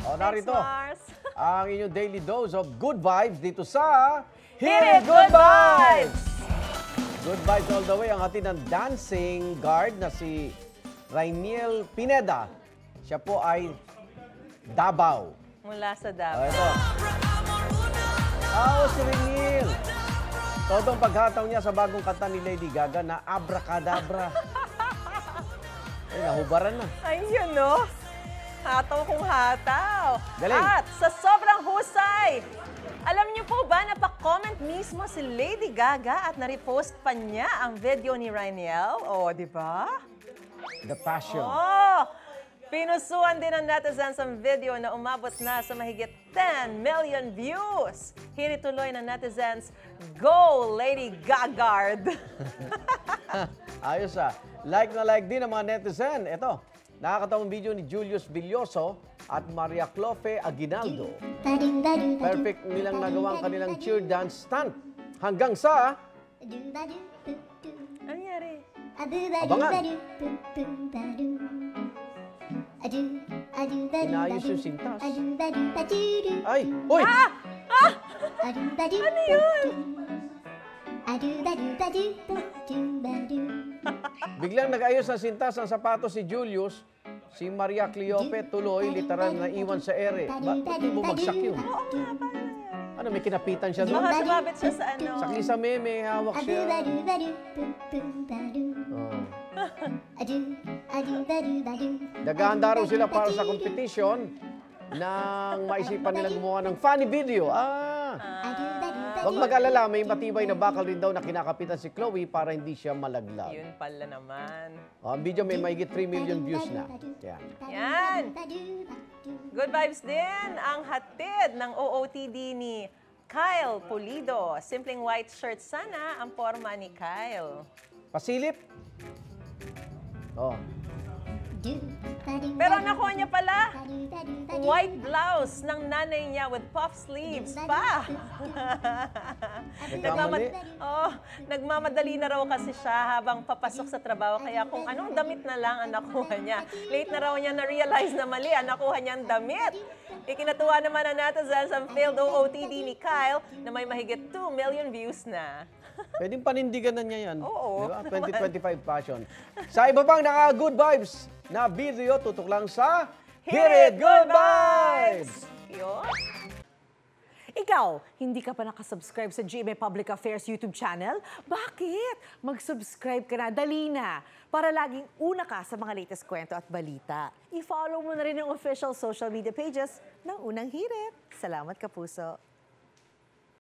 O, narito Mars. ang inyong daily dose of good vibes dito sa Hit It Good Vibes! Good vibes all the way ang hatid ng dancing guard na si Rainiel Pineda. Siya po ay Davao. Mula sa O, Davao. ito. Si Rainiel. Todong paghataw niya sa bagong kanta ni Lady Gaga na Abracadabra. Ay, nahubaran na. Ayun, no? Hataw kung hataw. Galing. At sa sobrang husay, alam niyo po ba na pa-comment mismo si Lady Gaga at na-repost pa niya ang video ni Rainiel? O, di ba? The Passion. Oh! Pinusuan din ng netizens ang video na umabot na sa mahigit 10 million views. Hinituloy ng netizens, Go Lady Gagard! Ayos ah. Like na like din ng mga netizen. Ito, nakakatawang video ni Julius Villoso at Maria Clofe Aguinaldo. Perfect nilang nagawa ang kanilang cheer dance stunt. Hanggang sa... Ano nangyari? Abangan. Inayos yung sintas. Ay! Uy! Ano yun? Biglang nag-ayos ng sintas ng sapatos si Julius. Si Maria Cleope tuloy, literal na iwan sa ere. Ba't di bumagsak yun? Oo nga, paano nangyari? Ano, may kinapitan siya doon? Baka sumabit siya sa ano. Sa kisame, may hawak siya. Oh. Naghahanda raw sila para sa competition nang maisipan nila gumawa ng funny video. Huwag mag-alala, may matibay na bakal rin daw na kinakapitan si Chloe para hindi siya malaglag. Yun pala naman. Ang video may mahigit 3 million views na. Yan. Yan! Good vibes din ang hatid ng OOTD ni Kyle Pulido. Simpleng white shirt sana ang forma ni Kyle. Pasilip. Oh. Pero nakuha niya pala, white blouse ng nanay niya with puff sleeves pa. Nagkamali. Nagmamadali na raw kasi siya habang papasok sa trabaho. Kaya kung anong damit na lang ang nakuha niya. Late na raw niya na-realize na mali ang nakuha niyang damit. Ikinatuwa naman ang netizens ang failed OOTD ni Kyle na may mahigit 2 million views na. Pwedeng panindigan na niya yan. Oo. Diba? 2025 passion. Sa iba pang naka-good vibes na video, tutok lang sa Hit It Good Vibes! Yun. Ikaw, hindi ka pa nakasubscribe sa GMA Public Affairs YouTube channel? Bakit? Mag-subscribe ka na, dali na, para laging una ka sa mga latest kwento at balita. I-follow mo na rin yung official social media pages ng Unang Hirit. Salamat, Kapuso!